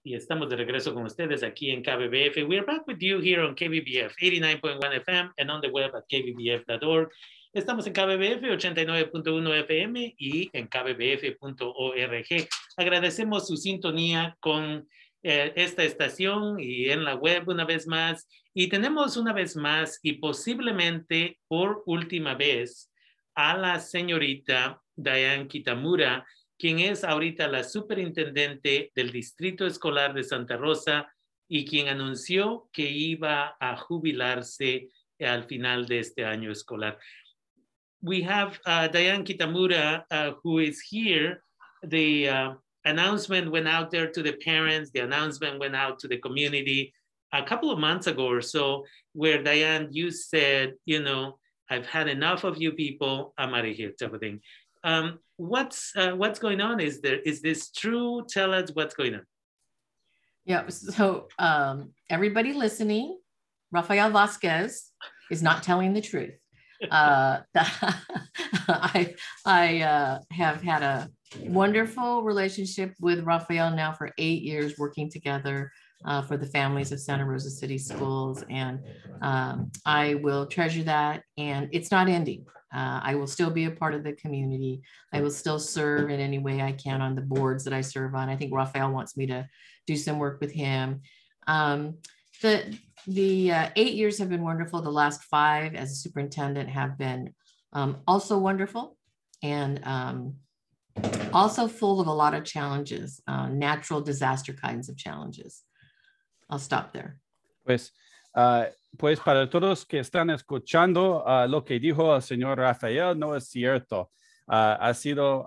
Y estamos de regreso con ustedes aquí en KBBF. We're back with you here on KBBF 89.1 FM and on the web at kbbf.org. Estamos en KBBF 89.1 FM y en kbbf.org. Agradecemos su sintonía con esta estación y en la web una vez más. Y tenemos una vez más y posiblemente por última vez a la señorita Diann Kitamura, quien es ahorita la superintendente del distrito escolar de Santa Rosa y quien anunció que iba a jubilarse al final de este año escolar. We have Diann Kitamura, who is here. The announcement went out there to the parents. The announcement went out to the community a couple of months ago or so, where Diann, you said, you know, I've had enough of you people. I'm out of here, type of thing. What's going on? Is this true? Tell us what's going on. Yeah, so everybody listening, Rafael Vasquez is not telling the truth. I have had a wonderful relationship with Rafael now for 8 years, working together for the families of Santa Rosa City Schools. And I will treasure that. And it's not ending. I will still be a part of the community. I will still serve in any way I can on the boards that I serve on. I think Rafael wants me to do some work with him. The 8 years have been wonderful. The last 5 as a superintendent have been also wonderful and also full of a lot of challenges, natural disaster kinds of challenges. I'll stop there. Pues para todos que están escuchando, lo que dijo el señor Rafael no es cierto. Ha sido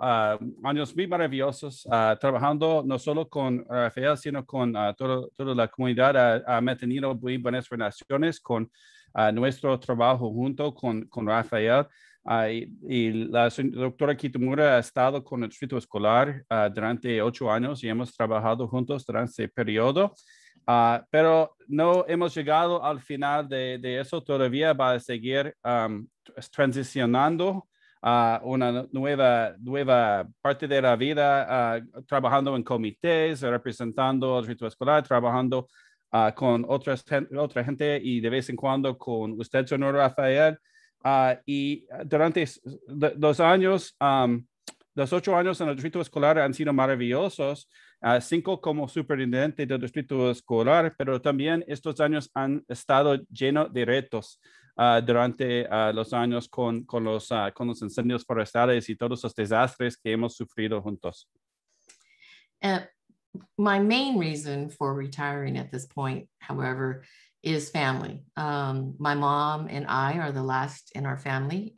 años muy maravillosos trabajando no solo con Rafael, sino con toda la comunidad. Ha mantenido muy buenas relaciones con nuestro trabajo junto con Rafael. Y la doctora Kitamura ha estado con el distrito escolar durante 8 años y hemos trabajado juntos durante ese periodo. Pero no hemos llegado al final de eso. Todavía va a seguir transicionando a una nueva parte de la vida, trabajando en comités, representando al distrito escolar, trabajando con otra gente y de vez en cuando con usted, señor Rafael. Y durante los 8 años en el distrito escolar han sido maravillosos. 5 como superintendente del distrito escolar, pero también estos años han estado llenos de retos durante los años con los incendios forestales y todos los desastres que hemos sufrido juntos. My main reason for retiring at this point, however, is family. My mom and I are the last in our family.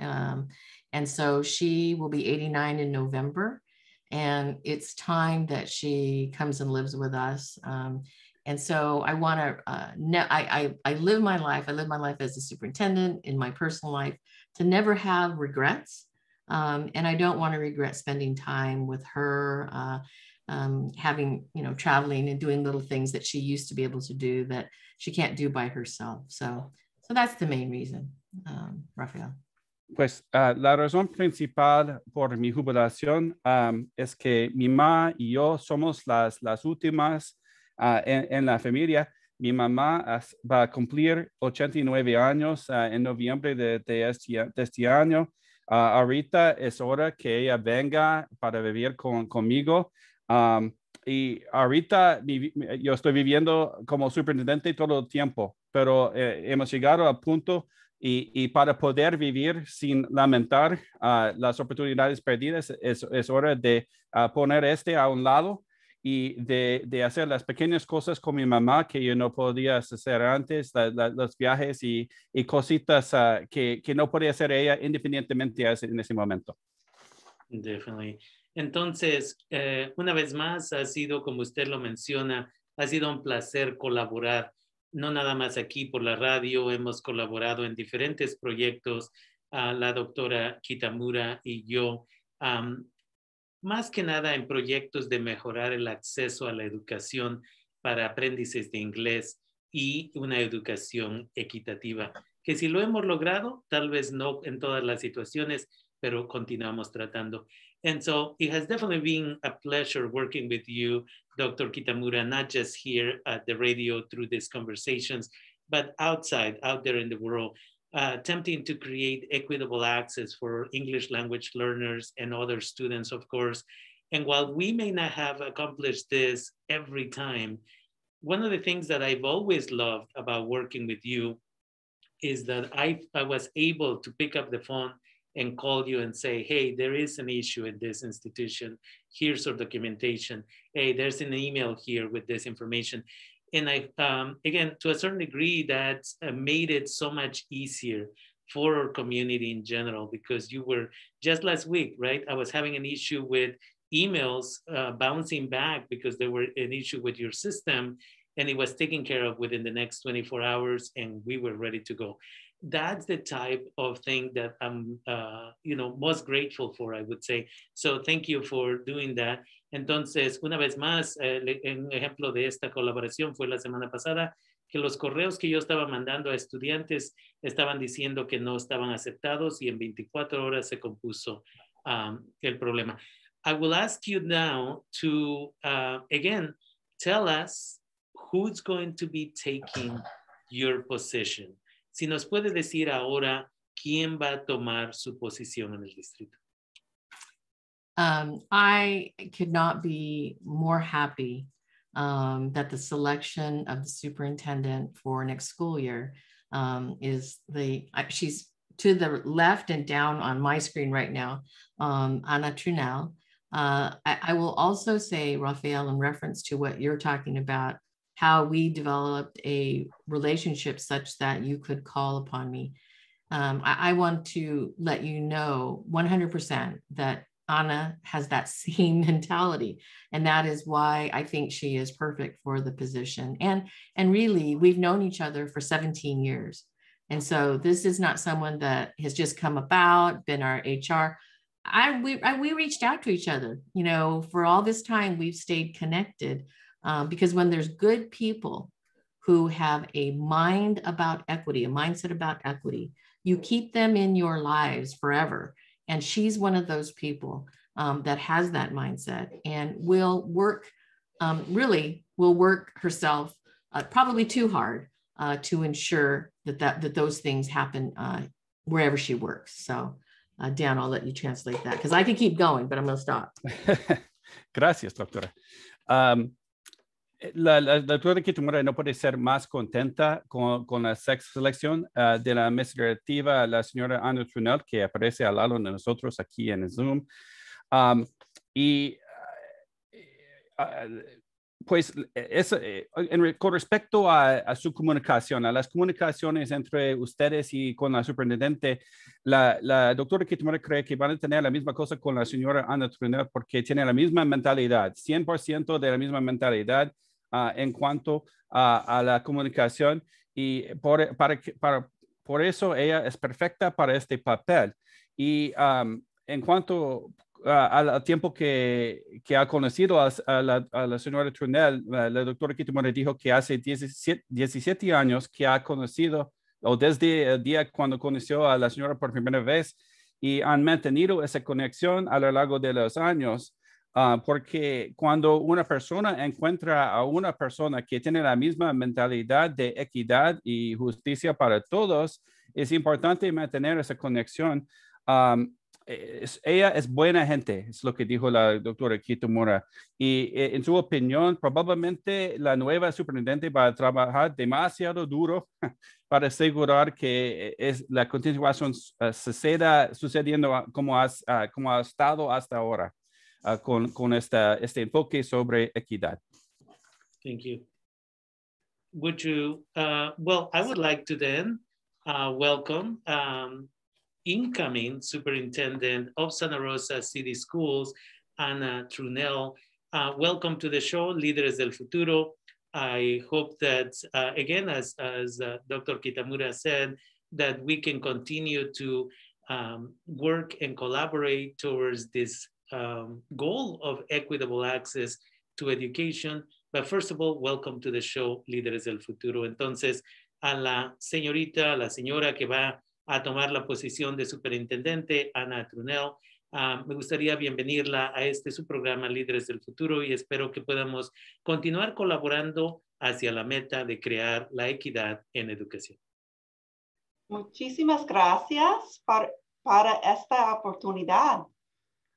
And so she will be 89 in November. And it's time that she comes and lives with us. And so I want to, I live my life. I live my life as a superintendent in my personal life to never have regrets. And I don't want to regret spending time with her, having, traveling and doing little things that she used to be able to do that she can't do by herself. So that's the main reason, Rafael. Pues la razón principal por mi jubilación es que mi mamá y yo somos las últimas en la familia. Mi mamá va a cumplir 89 años en noviembre de este año. Ahorita es hora que ella venga para vivir conmigo. Y ahorita yo estoy viviendo como superintendente todo el tiempo, pero hemos llegado al punto y para poder vivir sin lamentar las oportunidades perdidas, es hora de poner a un lado y de hacer las pequeñas cosas con mi mamá que yo no podía hacer antes, los viajes y cositas que no podía hacer ella independientemente en ese momento. Definitely. Entonces, una vez más, ha sido, como usted lo menciona, ha sido un placer colaborar. No nada más aquí por la radio, hemos colaborado en diferentes proyectos, la doctora Kitamura y yo, más que nada en proyectos de mejorar el acceso a la educación para aprendices de inglés y una educación equitativa, que si lo hemos logrado, tal vez no en todas las situaciones, pero continuamos tratando. And so it has definitely been a pleasure working with you, Dr. Kitamura, not just here at the radio through these conversations, but outside, out there in the world, attempting to create equitable access for English language learners and other students, of course. And while we may not have accomplished this every time, one of the things that I've always loved about working with you is that I was able to pick up the phone and call you and say, hey, there is an issue in this institution. Here's our documentation. Hey, there's an email here with this information. And I, again, to a certain degree, that made it so much easier for our community in general, because you were, just last week, right? I was having an issue with emails bouncing back because there were an issue with your system, and it was taken care of within the next 24 hours, and we were ready to go. That's the type of thing that I'm, most grateful for, I would say. So thank you for doing that. Entonces, una vez más, un ejemplo de esta colaboración fue la semana pasada, que los correos que yo estaba mandando a estudiantes estaban diciendo que no estaban aceptados, y en 24 horas se compuso el problema. I will ask you now to, again, tell us who's going to be taking your position. Si nos puede decir ahora quién va a tomar su posición en el distrito. I could not be more happy that the selection of the superintendent for next school year is she's to the left and down on my screen right now, Ana Trunel. I will also say, Rafael, in reference to what you're talking about, how we developed a relationship such that you could call upon me. I want to let you know 100% that Ana has that same mentality. And that is why I think she is perfect for the position. And really, we've known each other for 17 years. And so this is not someone that has just come about, been our HR. We reached out to each other, for all this time we've stayed connected. Because when there's good people who have a mind about equity, a mindset about equity, you keep them in your lives forever. And she's one of those people that has that mindset and will work, will work herself probably too hard to ensure that those things happen wherever she works. So Dan, I'll let you translate that because I could keep going, but I'm going to stop. Gracias, doctora. La doctora Kitamura no puede ser más contenta con la selección de la administrativa, la señora Ana Trunel, que aparece al lado de nosotros aquí en el Zoom. Pues con respecto a su comunicación, a las comunicaciones entre ustedes y con la superintendente, la doctora Kitamura cree que van a tener la misma cosa con la señora Ana Trunel porque tiene la misma mentalidad, 100% de la misma mentalidad en cuanto a la comunicación, y por eso ella es perfecta para este papel. Y en cuanto al tiempo que ha conocido a la señora Trunel, la doctora Kitamura dijo que hace 17 años que ha conocido, o desde el día cuando conoció a la señora por primera vez, y han mantenido esa conexión a lo largo de los años. Porque cuando una persona encuentra a una persona que tiene la misma mentalidad de equidad y justicia para todos, es importante mantener esa conexión. Ella es buena gente, es lo que dijo la doctora Kitamura. Y en su opinión, probablemente la nueva superintendente va a trabajar demasiado duro para asegurar que la continuación se siga sucediendo como ha estado hasta ahora. Con este enfoque sobre equidad. Thank you. Would you, well, I would like to then welcome incoming superintendent of Santa Rosa City Schools, Ana Trunel. Welcome to the show, Líderes del Futuro. I hope that, again, as Dr. Kitamura said, that we can continue to work and collaborate towards this goal of equitable access to education. But first of all, welcome to the show, Líderes del Futuro. Entonces, a la señora que va a tomar la posición de superintendente, Ana Trunel, Me gustaría bienvenirla a este su programa Líderes del Futuro y espero que podamos continuar colaborando hacia la meta de crear la equidad en educación. Muchísimas gracias para esta oportunidad.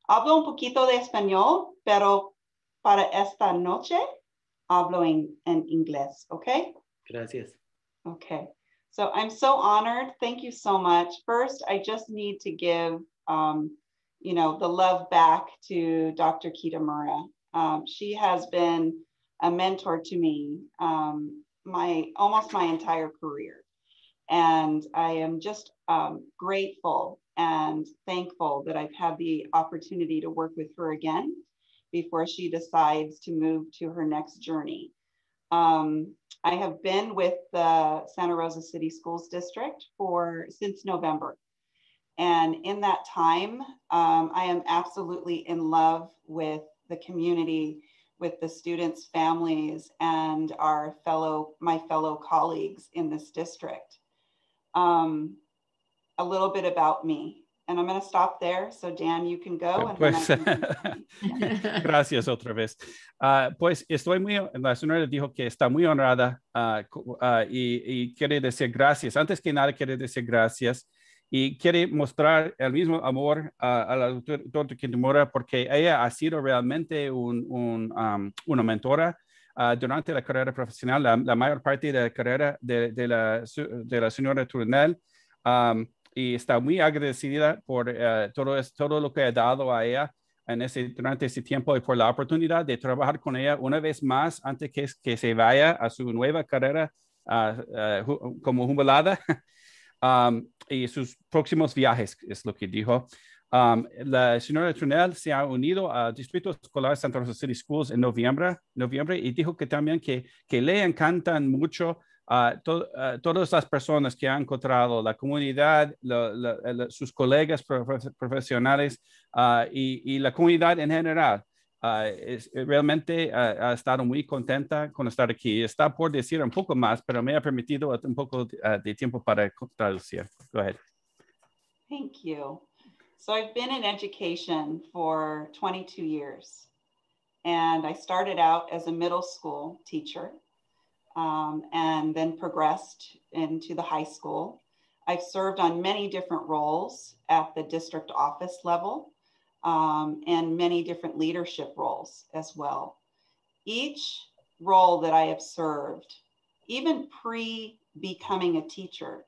Hablo un poquito de español, pero para esta noche hablo en inglés, ¿ok? Gracias. Okay, so I'm so honored. Thank you so much. First, I just need to give, you know, the love back to Dr. Kitamura. She has been a mentor to me almost my entire career. And I am just grateful and thankful that I've had the opportunity to work with her again before she decides to move to her next journey. I have been with the Santa Rosa City Schools District since November. And in that time, I am absolutely in love with the community, with the students' families, and my fellow colleagues in this district. A little bit about me. And I'm going to stop there. So Dan, you can go. And Pues, then gracias otra vez. Pues la señora dijo que está muy honrada y quiere decir gracias. Antes que nada, quiere decir gracias y quiere mostrar el mismo amor a la doctora Kitamura porque ella ha sido realmente una mentora durante la carrera profesional, la mayor parte de la carrera de la señora Turnell. Y está muy agradecida por todo lo que ha dado a ella durante ese tiempo y por la oportunidad de trabajar con ella una vez más antes que se vaya a su nueva carrera como jubilada y sus próximos viajes, es lo que dijo. La señora Turnell se ha unido al distrito escolar Santa Rosa City Schools en noviembre y dijo que también que le encantan mucho todas las personas que han encontrado la comunidad, sus colegas profesionales y la comunidad en general. Realmente ha estado muy contenta con estar aquí. Está por decir un poco más, pero me ha permitido un poco de tiempo para traducir. Go ahead. Thank you. So I've been in education for 22 years. And I started out as a middle school teacher. And then progressed into the high school. I've served on many different roles at the district office level and many different leadership roles as well. Each role that I have served, even pre-becoming a teacher,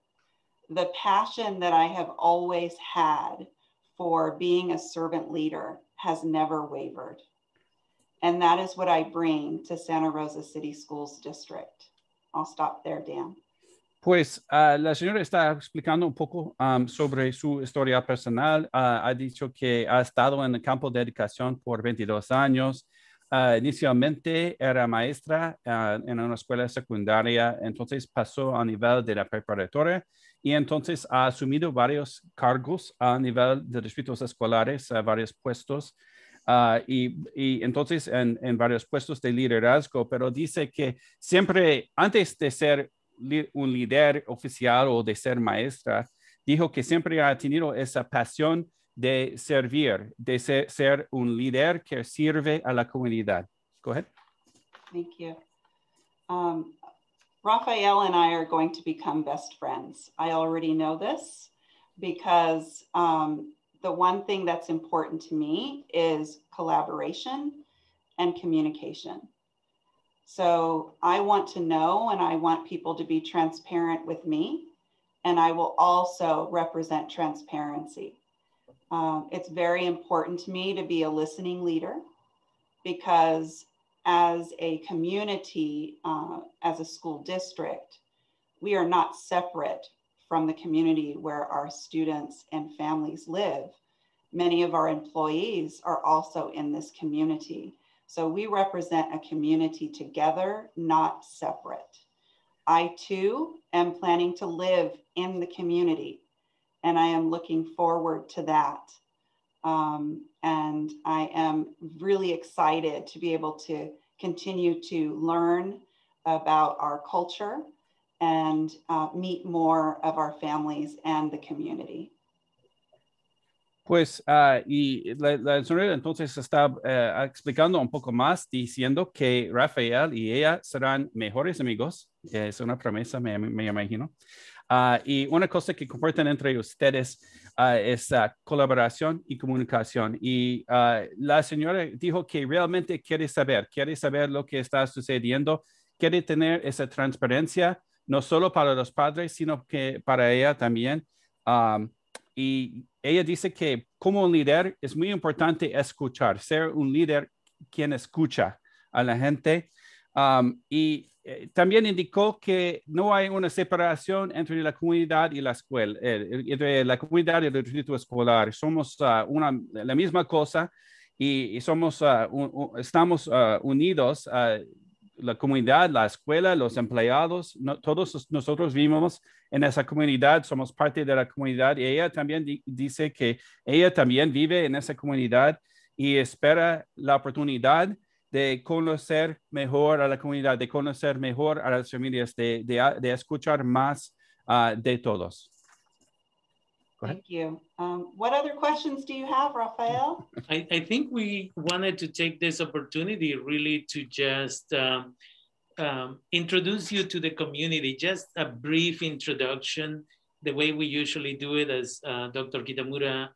the passion that I have always had for being a servant leader has never wavered. And that is what I bring to Santa Rosa City Schools District. I'll stop there, Dan. Pues la señora está explicando un poco sobre su historia personal. Ha dicho que ha estado en el campo de educación por 22 años. Inicialmente era maestra en una escuela secundaria, entonces pasó a nivel de la preparatoria y entonces ha asumido varios cargos a nivel de distritos escolares, varios puestos. Y entonces en varios puestos de liderazgo, pero dice que siempre antes de ser un líder oficial o de ser maestra, dijo que siempre ha tenido esa pasión de servir, de ser un líder que sirve a la comunidad. Go ahead. Thank you. Raphael and I are going to become best friends. I already know this because the one thing that's important to me is collaboration and communication. So I want to know and I want people to be transparent with me, and I will also represent transparency. It's very important to me to be a listening leader because as a community, as a school district, we are not separate from the community where our students and families live. Many of our employees are also in this community. So we represent a community together, not separate. I too am planning to live in the community, and I am looking forward to that. And I am really excited to be able to continue to learn about our culture and meet more of our families and the community. Pues, y la señora entonces está explicando un poco más, diciendo que Rafael y ella serán mejores amigos. Es una promesa, me imagino. Y una cosa que comparten entre ustedes es colaboración y comunicación. Y la señora dijo que realmente quiere saber lo que está sucediendo, quiere tener esa transparencia, no solo para los padres, sino que para ella también. Y ella dice que como un líder es muy importante escuchar, ser un líder quien escucha a la gente. Y también indicó que no hay una separación entre la comunidad y la escuela, entre la comunidad y el distrito escolar. Somos la misma cosa y somos, estamos unidos. La comunidad, la escuela, los empleados, todos nosotros vivimos en esa comunidad, somos parte de la comunidad y ella también dice que ella también vive en esa comunidad y espera la oportunidad de conocer mejor a la comunidad, de conocer mejor a las familias, de escuchar más de todos. Thank you. What other questions do you have, Rafael? I think we wanted to take this opportunity really to just introduce you to the community, just a brief introduction. The way we usually do it, as Dr. Kitamura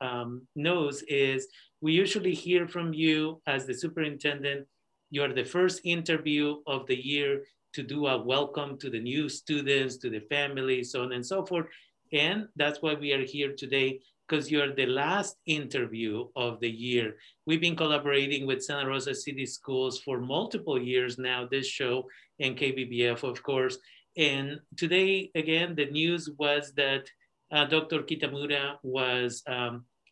knows, is we usually hear from you as the superintendent. You are the first interview of the year to do a welcome to the new students, to the families, so on and so forth. And that's why we are here today, because you're the last interview of the year. We've been collaborating with Santa Rosa City Schools for multiple years now, this show and KBBF, of course. And today, again, the news was that Dr. Kitamura was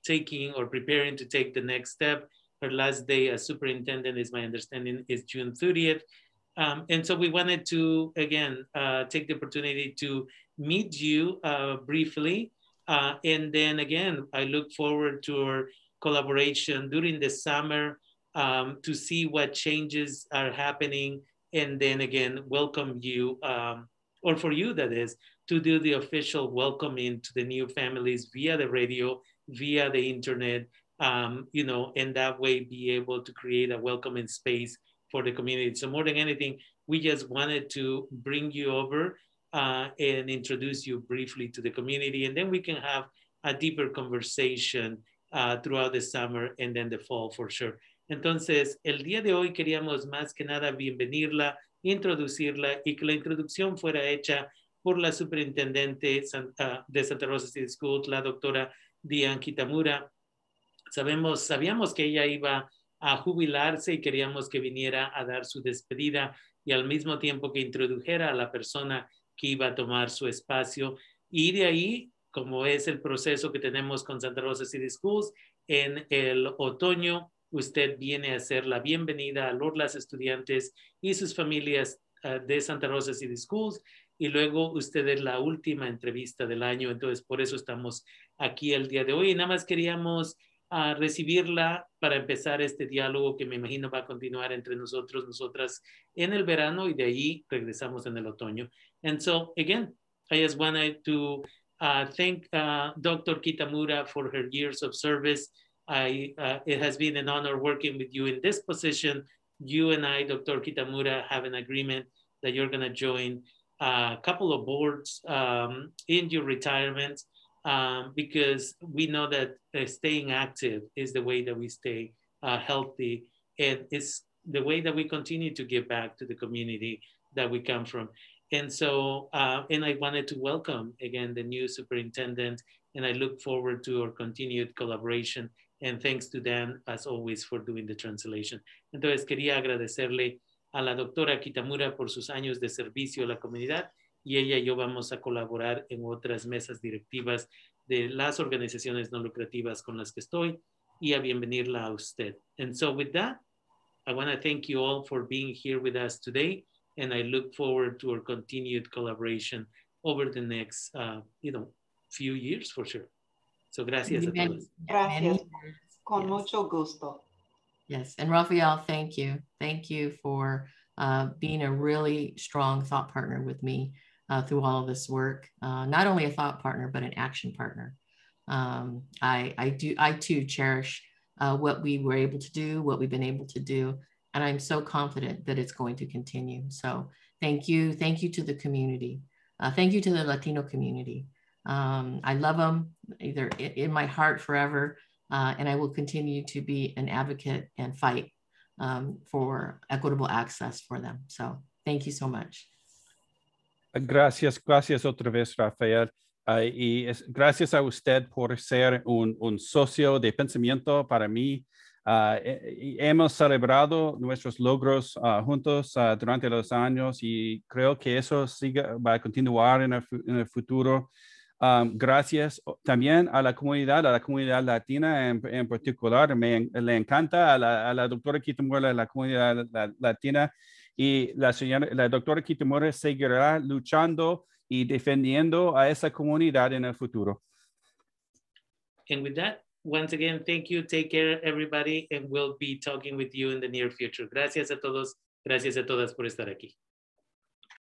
taking or preparing to take the next step. Her last day as superintendent, is my understanding, is June 30th. And so we wanted to, again, take the opportunity to meet you briefly. And then again, I look forward to our collaboration during the summer to see what changes are happening. And then again, welcome you, or for you that is, to do the official welcoming to the new families via the radio, via the internet, you know, and that way be able to create a welcoming space for the community. So more than anything, we just wanted to bring you over and introduce you briefly to the community, and then we can have a deeper conversation throughout the summer and then the fall for sure. Entonces, el día de hoy queríamos más que nada bienvenirla, introducirla y que la introducción fuera hecha por la superintendente de Santa Rosa City Schools, la doctora Diann Kitamura. Sabíamos que ella iba a jubilarse y queríamos que viniera a dar su despedida y al mismo tiempo que introdujera a la persona que iba a tomar su espacio. Y de ahí, como es el proceso que tenemos con Santa Rosa City Schools, en el otoño usted viene a hacer la bienvenida a los estudiantes y sus familias de Santa Rosa City Schools, y luego usted es la última entrevista del año. Entonces, por eso estamos aquí el día de hoy. Y nada más queríamos recibirla para empezar este diálogo que me imagino va a continuar entre nosotros, nosotras en el verano, y de ahí regresamos en el otoño. And so, again, I just wanted to thank Dr. Kitamura for her years of service. It has been an honor working with you in this position. You and I, Dr. Kitamura, have an agreement that you're going to join a couple of boards in your retirement, because we know that staying active is the way that we stay healthy, and it's the way that we continue to give back to the community that we come from. And so, and I wanted to welcome again the new superintendent, and I look forward to our continued collaboration. And thanks to Dan, as always, for doing the translation. Entonces, quería agradecerle a la doctora Kitamura por sus años de servicio a la comunidad, y ella y yo vamos a colaborar en otras mesas directivas de las organizaciones no lucrativas con las que estoy, y a bienvenirla a usted. And so with that, I want to thank you all for being here with us today, and I look forward to our continued collaboration over the next, few years for sure. So gracias a todos. Gracias. Con mucho gusto. Yes, and Rafael, thank you. Thank you for being a really strong thought partner with me through all of this work. Not only a thought partner, but an action partner. I too cherish what we were able to do, what we've been able to do. And I'm so confident that it's going to continue. So thank you. Thank you to the community. Thank you to the Latino community. I love them either in my heart forever. And I will continue to be an advocate and fight for equitable access for them. So thank you so much. Gracias otra vez, Rafael. Gracias a usted por ser un socio de pensamiento para mí. Hemos celebrado nuestros logros juntos durante los años y creo que eso va a continuar en el futuro. Gracias también a la comunidad latina en particular. Le encanta a la doctora Kitamura, la comunidad latina, y la doctora Kitamura seguirá luchando y defendiendo a esa comunidad en el futuro. And with that, once again, thank you. Take care, everybody, and we'll be talking with you in the near future. Gracias a todos, gracias a todas por estar aquí.